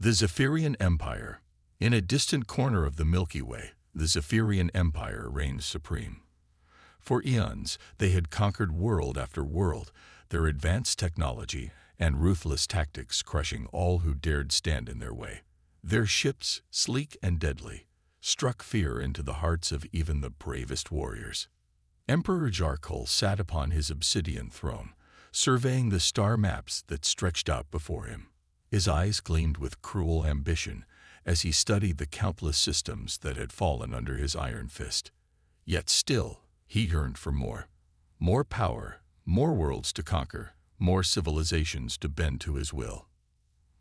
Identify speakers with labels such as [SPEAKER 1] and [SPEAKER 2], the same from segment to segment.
[SPEAKER 1] The Zephyrian Empire. In a distant corner of the Milky Way, the Zephyrian Empire reigned supreme. For eons, they had conquered world after world, their advanced technology and ruthless tactics crushing all who dared stand in their way. Their ships, sleek and deadly, struck fear into the hearts of even the bravest warriors. Emperor Jarkul sat upon his obsidian throne, surveying the star maps that stretched out before him. His eyes gleamed with cruel ambition as he studied the countless systems that had fallen under his iron fist. Yet still, he yearned for more. More power, more worlds to conquer, more civilizations to bend to his will.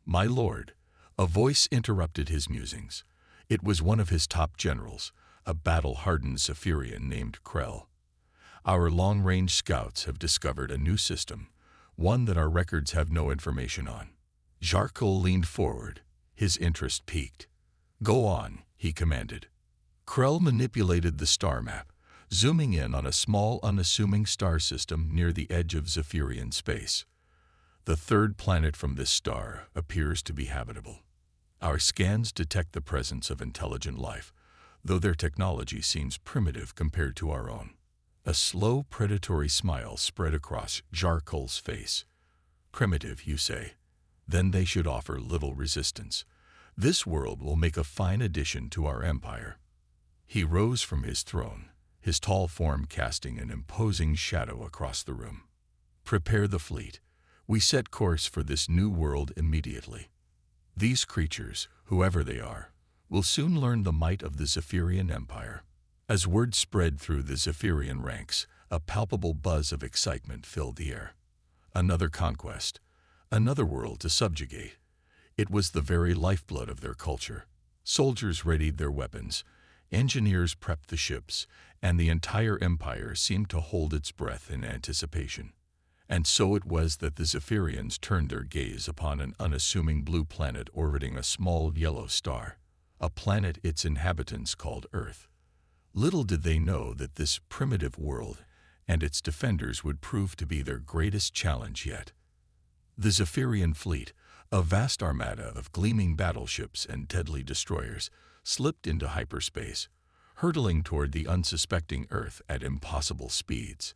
[SPEAKER 1] "My lord," a voice interrupted his musings. It was one of his top generals, a battle-hardened Zephyrian named Krell. "Our long-range scouts have discovered a new system, one that our records have no information on." Jarkul leaned forward, his interest piqued. "Go on," he commanded. Krell manipulated the star map, zooming in on a small, unassuming star system near the edge of Zephyrian space. "The third planet from this star appears to be habitable. Our scans detect the presence of intelligent life, though their technology seems primitive compared to our own." A slow, predatory smile spread across Jarkul's face. "Primitive, you say? Then they should offer little resistance. This world will make a fine addition to our empire." He rose from his throne, his tall form casting an imposing shadow across the room. "Prepare the fleet. We set course for this new world immediately. These creatures, whoever they are, will soon learn the might of the Zephyrian Empire." As word spread through the Zephyrian ranks, a palpable buzz of excitement filled the air. Another conquest, another world to subjugate. It was the very lifeblood of their culture. Soldiers readied their weapons, engineers prepped the ships, and the entire empire seemed to hold its breath in anticipation. And so it was that the Zephyrians turned their gaze upon an unassuming blue planet orbiting a small yellow star, a planet its inhabitants called Earth. Little did they know that this primitive world and its defenders would prove to be their greatest challenge yet. The Zephyrian fleet, a vast armada of gleaming battleships and deadly destroyers, slipped into hyperspace, hurtling toward the unsuspecting Earth at impossible speeds.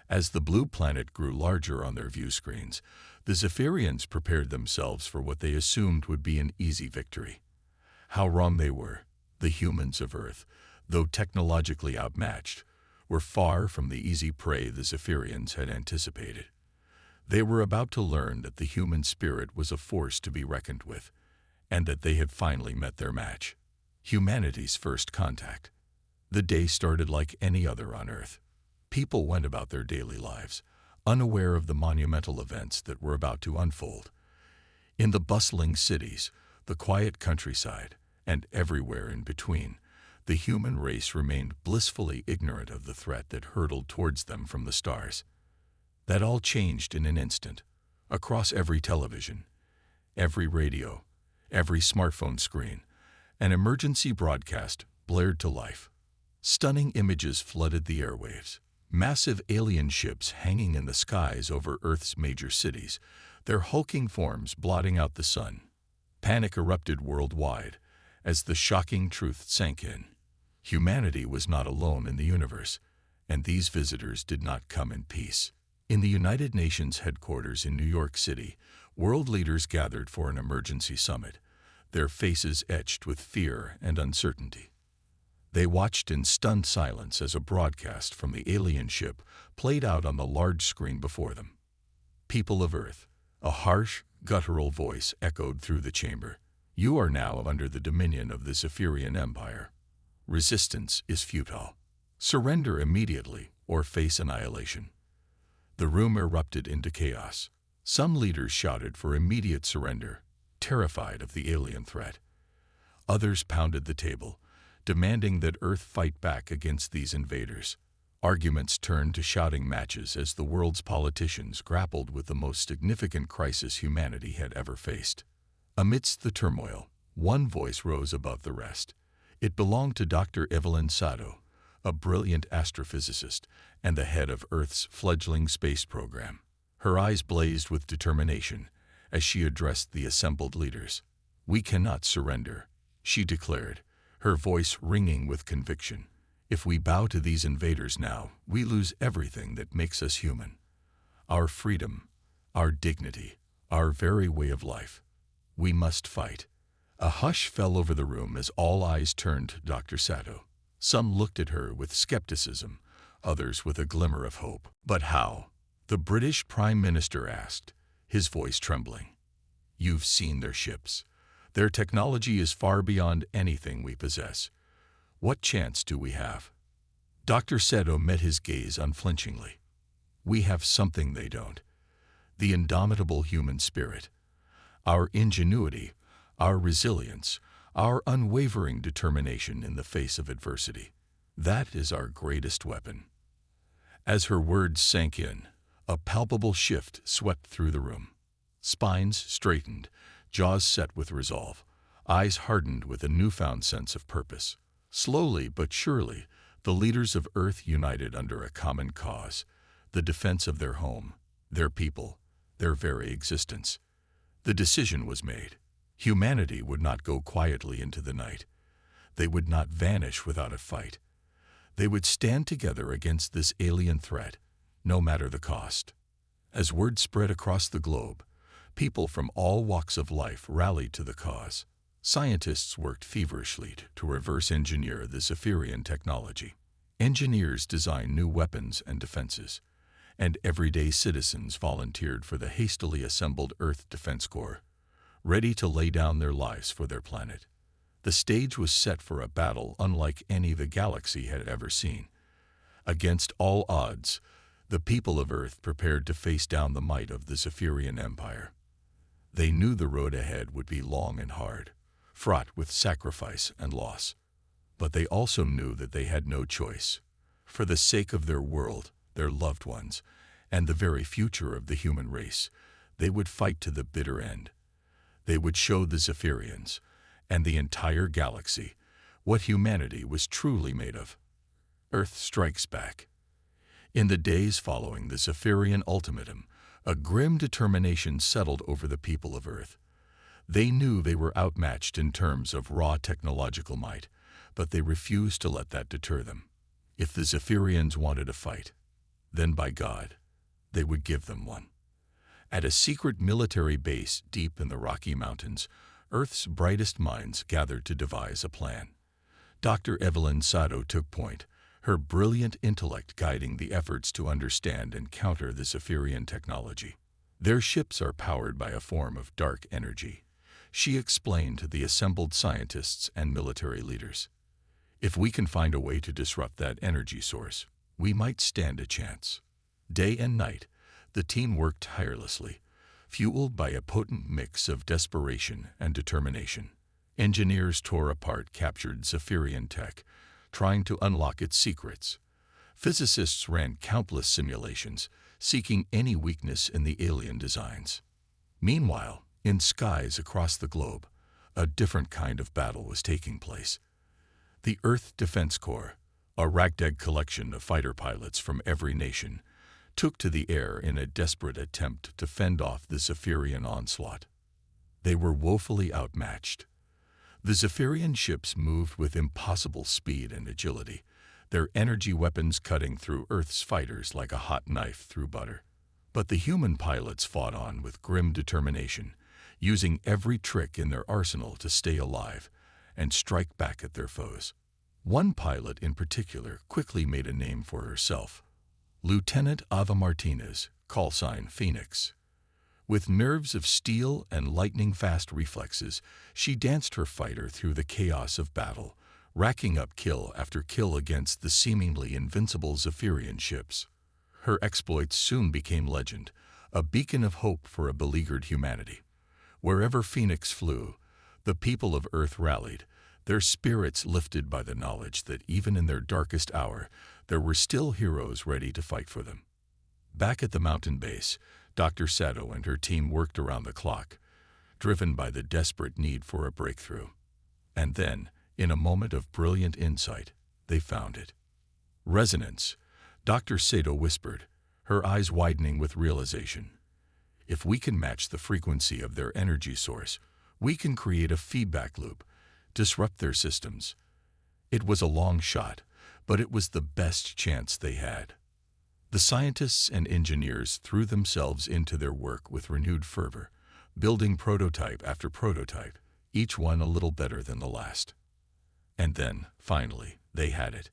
[SPEAKER 1] As the blue planet grew larger on their view screens, the Zephyrians prepared themselves for what they assumed would be an easy victory. How wrong they were. The humans of Earth, though technologically outmatched, were far from the easy prey the Zephyrians had anticipated. They were about to learn that the human spirit was a force to be reckoned with, and that they had finally met their match. Humanity's first contact. The day started like any other on Earth. People went about their daily lives, unaware of the monumental events that were about to unfold. In the bustling cities, the quiet countryside, and everywhere in between, the human race remained blissfully ignorant of the threat that hurtled towards them from the stars. That all changed in an instant. Across every television, every radio, every smartphone screen, an emergency broadcast blared to life. Stunning images flooded the airwaves. Massive alien ships hanging in the skies over Earth's major cities, their hulking forms blotting out the sun. Panic erupted worldwide as the shocking truth sank in. Humanity was not alone in the universe, and these visitors did not come in peace. In the United Nations headquarters in New York City, world leaders gathered for an emergency summit, their faces etched with fear and uncertainty. They watched in stunned silence as a broadcast from the alien ship played out on the large screen before them. "People of Earth," a harsh, guttural voice echoed through the chamber. "You are now under the dominion of the Zephyrian Empire. Resistance is futile. Surrender immediately or face annihilation." The room erupted into chaos. Some leaders shouted for immediate surrender, terrified of the alien threat. Others pounded the table, demanding that Earth fight back against these invaders. Arguments turned to shouting matches as the world's politicians grappled with the most significant crisis humanity had ever faced. Amidst the turmoil, one voice rose above the rest. It belonged to Dr. Evelyn Sado, a brilliant astrophysicist and the head of Earth's fledgling space program. Her eyes blazed with determination as she addressed the assembled leaders. "We cannot surrender," she declared, her voice ringing with conviction. "If we bow to these invaders now, we lose everything that makes us human. Our freedom, our dignity, our very way of life. We must fight." A hush fell over the room as all eyes turned to Dr. Sato. Some looked at her with skepticism, others with a glimmer of hope. "But how?" the British Prime Minister asked, his voice trembling. "You've seen their ships. Their technology is far beyond anything we possess. What chance do we have?" Dr. Sato met his gaze unflinchingly. "We have something they don't. The indomitable human spirit. Our ingenuity, our resilience, our unwavering determination in the face of adversity. That is our greatest weapon." As her words sank in, a palpable shift swept through the room. Spines straightened, jaws set with resolve, eyes hardened with a newfound sense of purpose. Slowly but surely, the leaders of Earth united under a common cause, the defense of their home, their people, their very existence. The decision was made. Humanity would not go quietly into the night. They would not vanish without a fight. They would stand together against this alien threat, no matter the cost. As word spread across the globe, people from all walks of life rallied to the cause. Scientists worked feverishly to reverse engineer the Zephyrian technology. Engineers designed new weapons and defenses, and everyday citizens volunteered for the hastily assembled Earth Defense Corps, ready to lay down their lives for their planet. The stage was set for a battle unlike any the galaxy had ever seen. Against all odds, the people of Earth prepared to face down the might of the Zephyrian Empire. They knew the road ahead would be long and hard, fraught with sacrifice and loss. But they also knew that they had no choice. For the sake of their world, their loved ones, and the very future of the human race, they would fight to the bitter end. They would show the Zephyrians, and the entire galaxy, what humanity was truly made of. Earth Strikes Back. In the days following the Zephyrian ultimatum, a grim determination settled over the people of Earth. They knew they were outmatched in terms of raw technological might, but they refused to let that deter them. If the Zephyrians wanted a fight, then by God, they would give them one. At a secret military base deep in the Rocky Mountains, Earth's brightest minds gathered to devise a plan. Dr. Evelyn Sato took point, her brilliant intellect guiding the efforts to understand and counter the Zephyrian technology. "Their ships are powered by a form of dark energy," she explained to the assembled scientists and military leaders. "If we can find a way to disrupt that energy source, we might stand a chance." Day and night, the team worked tirelessly, fueled by a potent mix of desperation and determination. Engineers tore apart captured Zephyrian tech, trying to unlock its secrets. Physicists ran countless simulations, seeking any weakness in the alien designs. Meanwhile, in skies across the globe, a different kind of battle was taking place. The Earth Defense Corps, a ragtag collection of fighter pilots from every nation, took to the air in a desperate attempt to fend off the Zephyrian onslaught. They were woefully outmatched. The Zephyrian ships moved with impossible speed and agility, their energy weapons cutting through Earth's fighters like a hot knife through butter. But the human pilots fought on with grim determination, using every trick in their arsenal to stay alive and strike back at their foes. One pilot in particular quickly made a name for herself. Lieutenant Ava Martinez, call sign Phoenix. With nerves of steel and lightning-fast reflexes, she danced her fighter through the chaos of battle, racking up kill after kill against the seemingly invincible Zephyrian ships. Her exploits soon became legend, a beacon of hope for a beleaguered humanity. Wherever Phoenix flew, the people of Earth rallied, their spirits lifted by the knowledge that even in their darkest hour, there were still heroes ready to fight for them. Back at the mountain base, Dr. Sato and her team worked around the clock, driven by the desperate need for a breakthrough. And then, in a moment of brilliant insight, they found it. "Resonance," Dr. Sato whispered, her eyes widening with realization. "If we can match the frequency of their energy source, We can create a feedback loop, disrupt their systems. It was a long shot, but it was the best chance they had. The scientists and engineers threw themselves into their work with renewed fervor, building prototype after prototype, each one a little better than the last. And then, finally, they had it.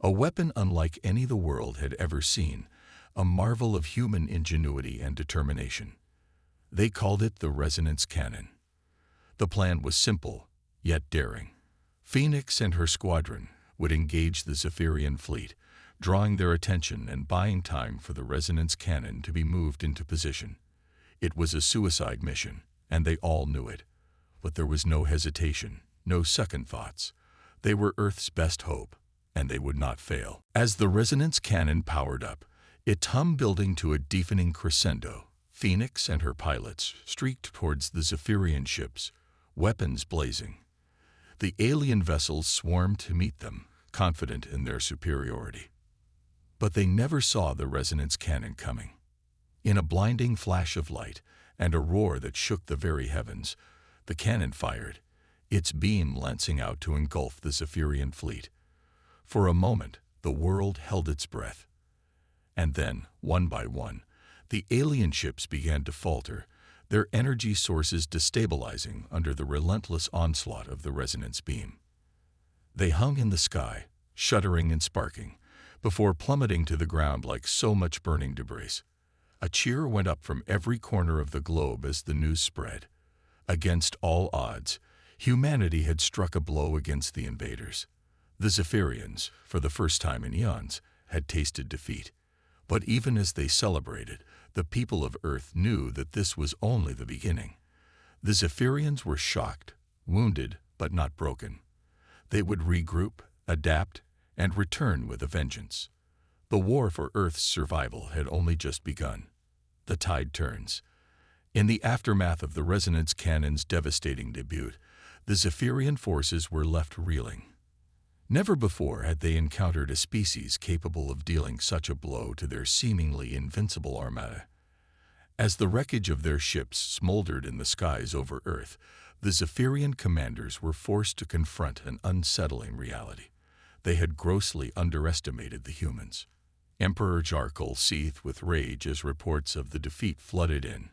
[SPEAKER 1] A weapon unlike any the world had ever seen, a marvel of human ingenuity and determination. They called it the resonance cannon. The plan was simple, yet daring. Phoenix and her squadron would engage the Zephyrian fleet, drawing their attention and buying time for the resonance cannon to be moved into position. It was a suicide mission, and they all knew it. But there was no hesitation, no second thoughts. They were Earth's best hope, and they would not fail. As the resonance cannon powered up, it hummed, building to a deafening crescendo. Phoenix and her pilots streaked towards the Zephyrian ships, weapons blazing. The alien vessels swarmed to meet them, confident in their superiority. But they never saw the resonance cannon coming. In a blinding flash of light and a roar that shook the very heavens, the cannon fired, its beam lancing out to engulf the Zephyrian fleet. For a moment, the world held its breath. And then, one by one, the alien ships began to falter, their energy sources destabilizing under the relentless onslaught of the resonance beam. They hung in the sky, shuddering and sparking, before plummeting to the ground like so much burning debris. A cheer went up from every corner of the globe as the news spread. Against all odds, humanity had struck a blow against the invaders. The Zephyrians, for the first time in eons, had tasted defeat. But even as they celebrated, the people of Earth knew that this was only the beginning. The Zephyrians were shocked, wounded, but not broken. They would regroup, adapt, and return with a vengeance. The war for Earth's survival had only just begun. The tide turns. In the aftermath of the resonance cannon's devastating debut, the Zephyrian forces were left reeling. Never before had they encountered a species capable of dealing such a blow to their seemingly invincible armada. As the wreckage of their ships smoldered in the skies over Earth, the Zephyrian commanders were forced to confront an unsettling reality. They had grossly underestimated the humans. Emperor Jarkal seethed with rage as reports of the defeat flooded in.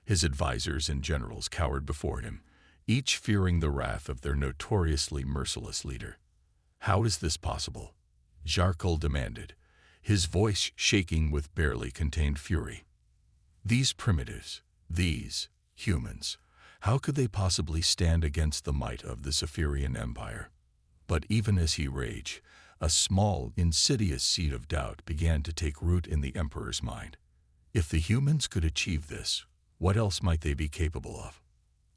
[SPEAKER 1] His advisors and generals cowered before him, each fearing the wrath of their notoriously merciless leader. "How is this possible?" Jarkal demanded, his voice shaking with barely contained fury. "These primitives, these humans, how could they possibly stand against the might of the Zephyrian Empire?" But even as he raged, a small, insidious seed of doubt began to take root in the Emperor's mind. If the humans could achieve this, what else might they be capable of?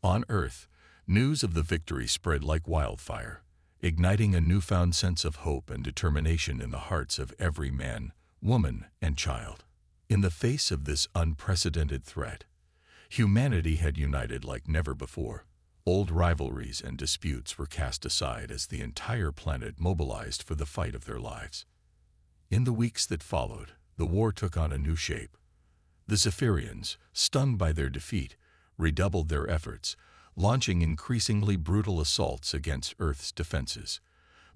[SPEAKER 1] On Earth, news of the victory spread like wildfire, igniting a newfound sense of hope and determination in the hearts of every man, woman, and child. In the face of this unprecedented threat, humanity had united like never before. Old rivalries and disputes were cast aside as the entire planet mobilized for the fight of their lives. In the weeks that followed, the war took on a new shape. The Zephyrians, stunned by their defeat, redoubled their efforts, launching increasingly brutal assaults against Earth's defenses.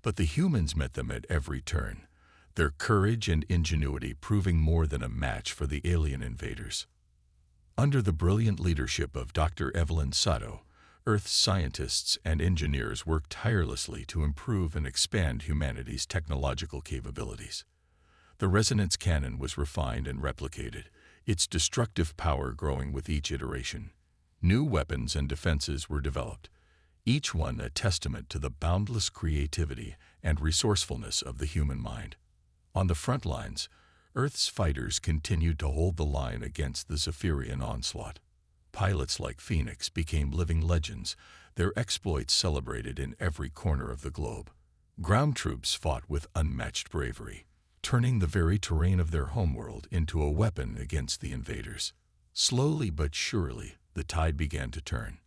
[SPEAKER 1] But the humans met them at every turn, their courage and ingenuity proving more than a match for the alien invaders. Under the brilliant leadership of Dr. Evelyn Sato, Earth's scientists and engineers worked tirelessly to improve and expand humanity's technological capabilities. The resonance cannon was refined and replicated, its destructive power growing with each iteration. New weapons and defenses were developed, each one a testament to the boundless creativity and resourcefulness of the human mind. On the front lines, Earth's fighters continued to hold the line against the Zephyrian onslaught. Pilots like Phoenix became living legends, their exploits celebrated in every corner of the globe. Ground troops fought with unmatched bravery, turning the very terrain of their homeworld into a weapon against the invaders. Slowly but surely, the tide began to turn.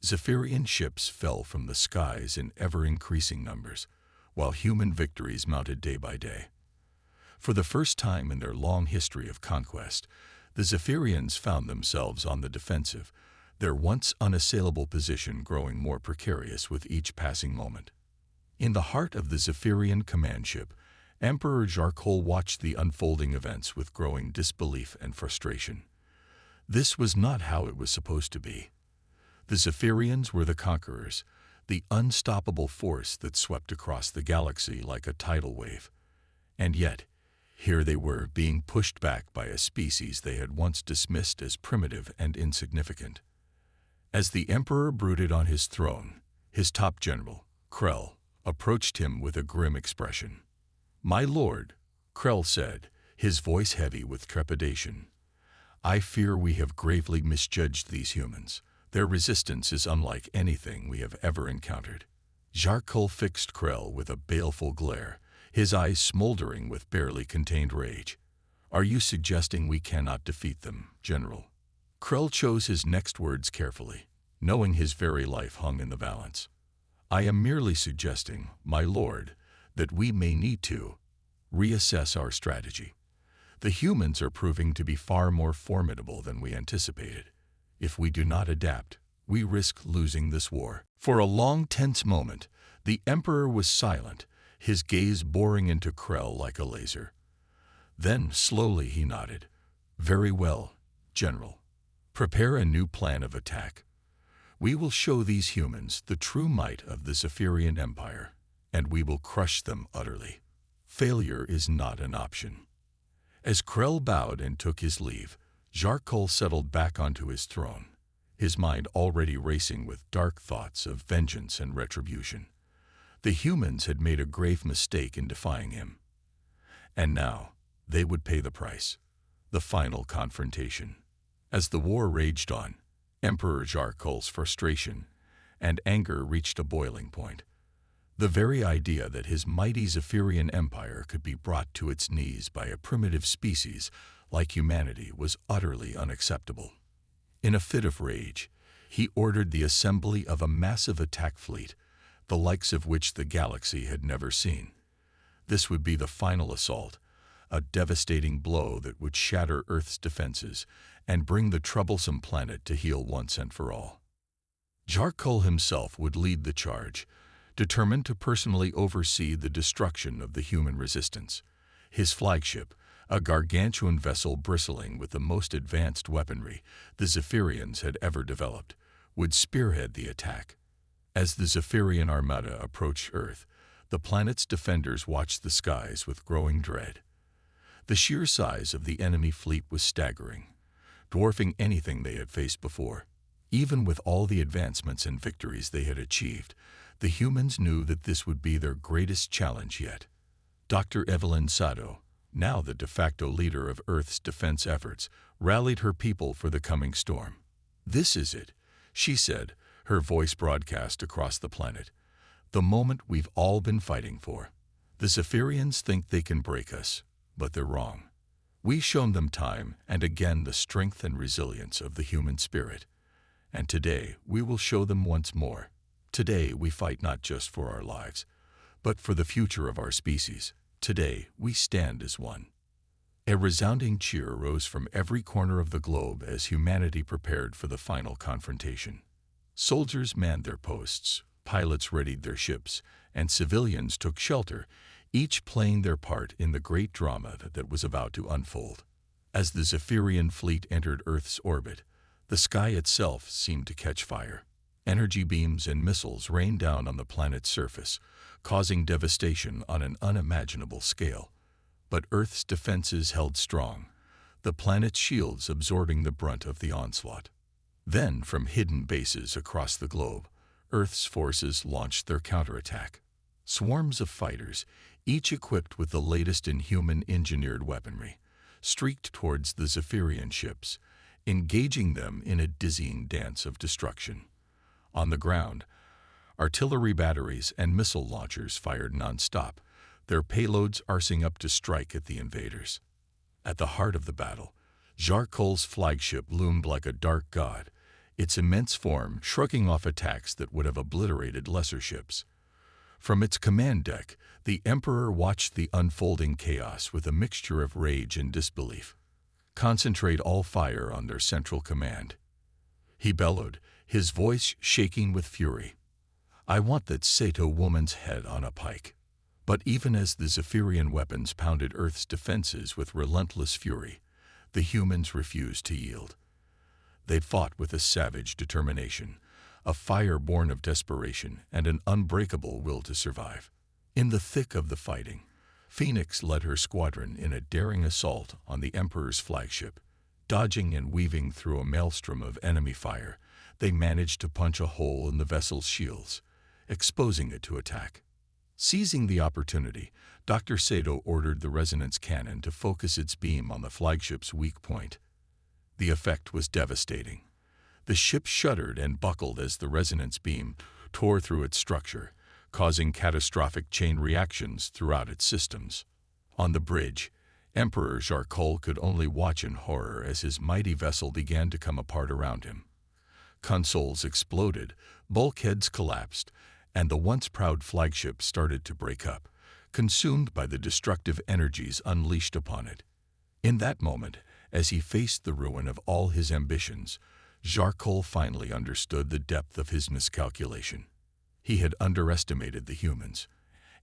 [SPEAKER 1] Zephyrian ships fell from the skies in ever-increasing numbers, while human victories mounted day by day. For the first time in their long history of conquest, the Zephyrians found themselves on the defensive, their once unassailable position growing more precarious with each passing moment. In the heart of the Zephyrian command ship, Emperor Jarkol watched the unfolding events with growing disbelief and frustration. This was not how it was supposed to be. The Zephyrians were the conquerors, the unstoppable force that swept across the galaxy like a tidal wave. And yet, here they were being pushed back by a species they had once dismissed as primitive and insignificant. As the Emperor brooded on his throne, his top general, Krell, approached him with a grim expression. "My lord," Krell said, his voice heavy with trepidation, "I fear we have gravely misjudged these humans. Their resistance is unlike anything we have ever encountered." Jarkol fixed Krell with a baleful glare, his eyes smoldering with barely contained rage. "Are you suggesting we cannot defeat them, General?" Krell chose his next words carefully, knowing his very life hung in the balance. "I am merely suggesting, my lord, that we may need to reassess our strategy. The humans are proving to be far more formidable than we anticipated. If we do not adapt, we risk losing this war." For a long, tense moment, the Emperor was silent, his gaze boring into Krell like a laser. Then, slowly, he nodded. "Very well, General. Prepare a new plan of attack. We will show these humans the true might of the Zephyrian Empire, and we will crush them utterly. Failure is not an option." As Krell bowed and took his leave, Jarkol settled back onto his throne, his mind already racing with dark thoughts of vengeance and retribution. The humans had made a grave mistake in defying him. And now, they would pay the price. The final confrontation. As the war raged on, Emperor Jarkol's frustration and anger reached a boiling point. The very idea that his mighty Zephyrian empire could be brought to its knees by a primitive species like humanity was utterly unacceptable. In a fit of rage, he ordered the assembly of a massive attack fleet, the likes of which the galaxy had never seen. This would be the final assault, a devastating blow that would shatter Earth's defenses and bring the troublesome planet to heel once and for all. Jarkol himself would lead the charge, determined to personally oversee the destruction of the human resistance. His flagship, a gargantuan vessel bristling with the most advanced weaponry the Zephyrians had ever developed, would spearhead the attack. As the Zephyrian armada approached Earth, the planet's defenders watched the skies with growing dread. The sheer size of the enemy fleet was staggering, dwarfing anything they had faced before. Even with all the advancements and victories they had achieved, the humans knew that this would be their greatest challenge yet. Dr. Evelyn Sado, now the de facto leader of Earth's defense efforts, rallied her people for the coming storm. "This is it," she said, her voice broadcast across the planet. "The moment we've all been fighting for. The Zephyrians think they can break us, but they're wrong. We've shown them time and again the strength and resilience of the human spirit. And today we will show them once more. Today we fight not just for our lives, but for the future of our species. Today we stand as one." A resounding cheer rose from every corner of the globe as humanity prepared for the final confrontation. Soldiers manned their posts, pilots readied their ships, and civilians took shelter, each playing their part in the great drama that was about to unfold. As the Zephyrian fleet entered Earth's orbit, the sky itself seemed to catch fire. Energy beams and missiles rained down on the planet's surface, causing devastation on an unimaginable scale. But Earth's defenses held strong, the planet's shields absorbing the brunt of the onslaught. Then, from hidden bases across the globe, Earth's forces launched their counterattack. Swarms of fighters, each equipped with the latest in human-engineered weaponry, streaked towards the Zephyrian ships, engaging them in a dizzying dance of destruction. On the ground, artillery batteries and missile launchers fired non-stop, their payloads arcing up to strike at the invaders. At the heart of the battle, Jarkol's flagship loomed like a dark god, its immense form shrugging off attacks that would have obliterated lesser ships. From its command deck, the Emperor watched the unfolding chaos with a mixture of rage and disbelief. "Concentrate all fire on their central command," he bellowed, his voice shaking with fury. "I want that Sato woman's head on a pike." But even as the Zephyrian weapons pounded Earth's defenses with relentless fury, the humans refused to yield. They fought with a savage determination, a fire born of desperation and an unbreakable will to survive. In the thick of the fighting, Phoenix led her squadron in a daring assault on the Emperor's flagship. Dodging and weaving through a maelstrom of enemy fire, they managed to punch a hole in the vessel's shields, exposing it to attack. Seizing the opportunity, Dr. Sato ordered the resonance cannon to focus its beam on the flagship's weak point. The effect was devastating. The ship shuddered and buckled as the resonance beam tore through its structure, causing catastrophic chain reactions throughout its systems. On the bridge, Emperor Jarkul could only watch in horror as his mighty vessel began to come apart around him. Consoles exploded, bulkheads collapsed, and the once proud flagship started to break up, consumed by the destructive energies unleashed upon it. In that moment, as he faced the ruin of all his ambitions, Jarkul finally understood the depth of his miscalculation. He had underestimated the humans,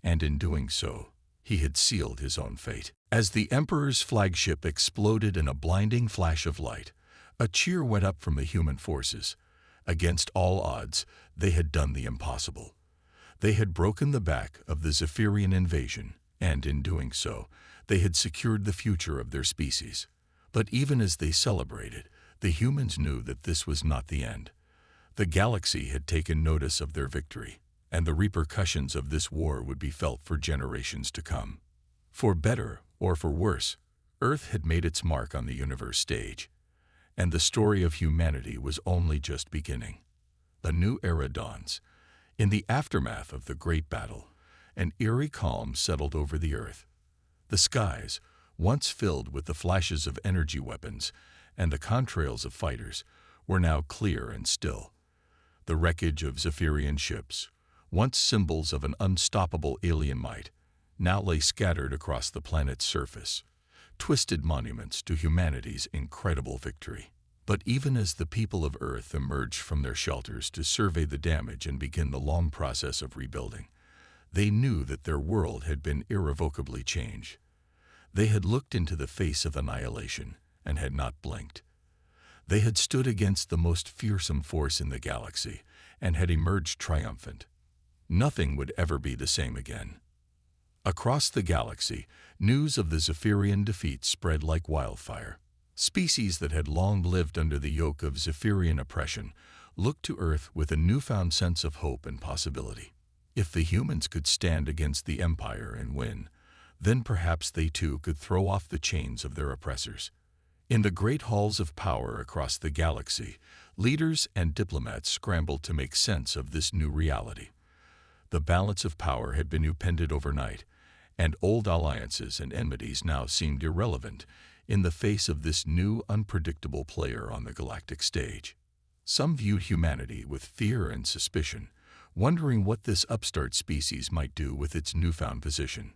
[SPEAKER 1] and in doing so, he had sealed his own fate. As the Emperor's flagship exploded in a blinding flash of light, a cheer went up from the human forces. Against all odds, they had done the impossible. They had broken the back of the Zephyrian invasion, and in doing so, they had secured the future of their species. But even as they celebrated, the humans knew that this was not the end. The galaxy had taken notice of their victory, and the repercussions of this war would be felt for generations to come. For better or for worse, Earth had made its mark on the universe stage, and the story of humanity was only just beginning. A new era dawns. In the aftermath of the Great Battle, an eerie calm settled over the Earth. The skies, once filled with the flashes of energy weapons and the contrails of fighters, were now clear and still. The wreckage of Zephyrian ships, once symbols of an unstoppable alien might, now lay scattered across the planet's surface, twisted monuments to humanity's incredible victory. But even as the people of Earth emerged from their shelters to survey the damage and begin the long process of rebuilding, they knew that their world had been irrevocably changed. They had looked into the face of annihilation and had not blinked. They had stood against the most fearsome force in the galaxy and had emerged triumphant. Nothing would ever be the same again. Across the galaxy, news of the Zephyrian defeat spread like wildfire. Species that had long lived under the yoke of Zephyrian oppression looked to Earth with a newfound sense of hope and possibility. If the humans could stand against the Empire and win, then perhaps they too could throw off the chains of their oppressors. In the great halls of power across the galaxy, leaders and diplomats scrambled to make sense of this new reality. The balance of power had been upended overnight, and old alliances and enmities now seemed irrelevant in the face of this new, unpredictable player on the galactic stage. Some viewed humanity with fear and suspicion, wondering what this upstart species might do with its newfound position.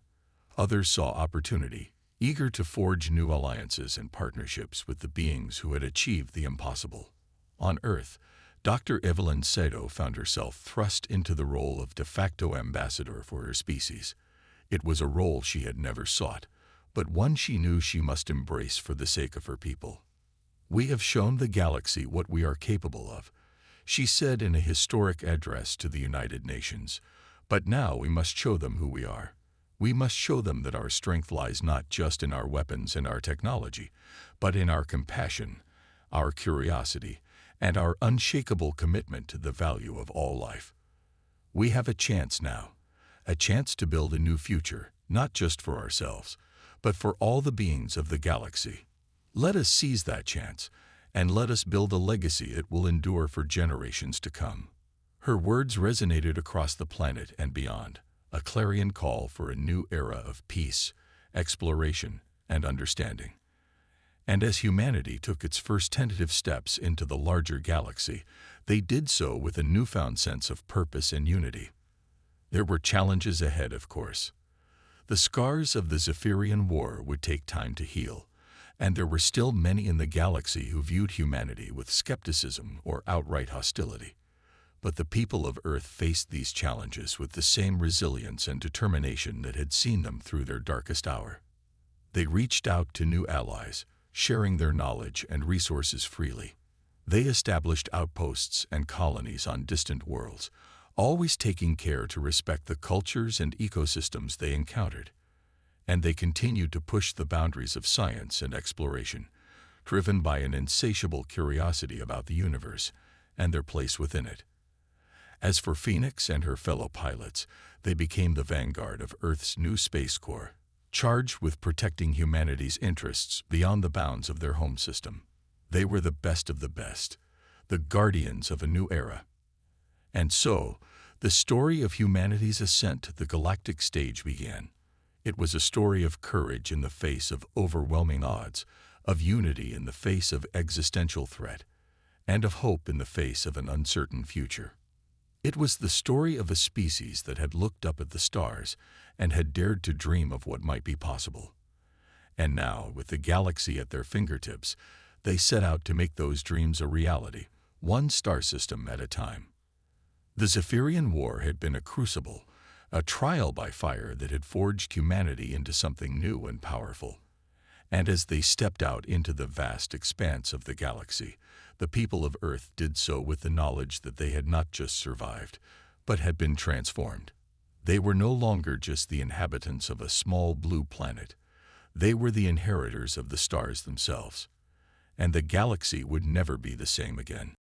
[SPEAKER 1] Others saw opportunity, eager to forge new alliances and partnerships with the beings who had achieved the impossible. On Earth, Dr. Evelyn Sato found herself thrust into the role of de facto ambassador for her species. It was a role she had never sought, but one she knew she must embrace for the sake of her people. "We have shown the galaxy what we are capable of," she said in a historic address to the United Nations. "But now we must show them who we are. We must show them that our strength lies not just in our weapons and our technology, but in our compassion, our curiosity, and our unshakable commitment to the value of all life. We have a chance now, a chance to build a new future, not just for ourselves, but for all the beings of the galaxy. Let us seize that chance, and let us build a legacy that will endure for generations to come." Her words resonated across the planet and beyond, a clarion call for a new era of peace, exploration, and understanding. And as humanity took its first tentative steps into the larger galaxy, they did so with a newfound sense of purpose and unity. There were challenges ahead, of course. The scars of the Zephyrian War would take time to heal, And there were still many in the galaxy who viewed humanity with skepticism or outright hostility. But the people of Earth faced these challenges with the same resilience and determination that had seen them through their darkest hour. They reached out to new allies, sharing their knowledge and resources freely. They established outposts and colonies on distant worlds, always taking care to respect the cultures and ecosystems they encountered. And they continued to push the boundaries of science and exploration, driven by an insatiable curiosity about the universe and their place within it. As for Phoenix and her fellow pilots, they became the vanguard of Earth's new Space Corps, charged with protecting humanity's interests beyond the bounds of their home system. They were the best of the best, the guardians of a new era. And so, the story of humanity's ascent to the galactic stage began. It was a story of courage in the face of overwhelming odds, of unity in the face of existential threat, and of hope in the face of an uncertain future. It was the story of a species that had looked up at the stars and had dared to dream of what might be possible. And now, with the galaxy at their fingertips, they set out to make those dreams a reality, one star system at a time. The Zephyrian War had been a crucible, a trial by fire that had forged humanity into something new and powerful. And as they stepped out into the vast expanse of the galaxy, the people of Earth did so with the knowledge that they had not just survived, but had been transformed. They were no longer just the inhabitants of a small blue planet. They were the inheritors of the stars themselves. And the galaxy would never be the same again.